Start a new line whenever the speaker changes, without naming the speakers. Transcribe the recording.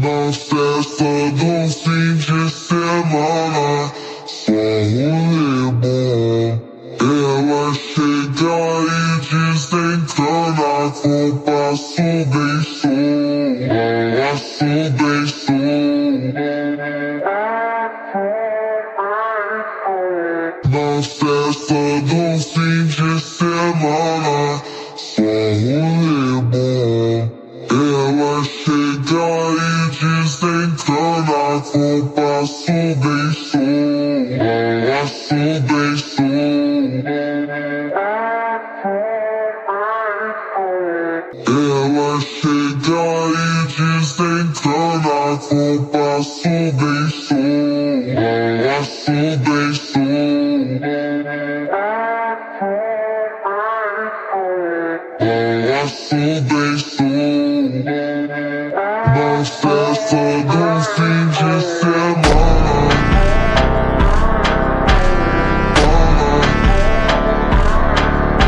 Na festa do fim de semana, só rolê bom. Ela chega e desencana com passo bem show. Passo bem show. Na festa do fim de semana, só rolê bom. Ela chega e desencana com passo bem show. Passo bem show. Ela chega e desencana com passo bem show. Passo bem show. Passo bem show. Na festa do fim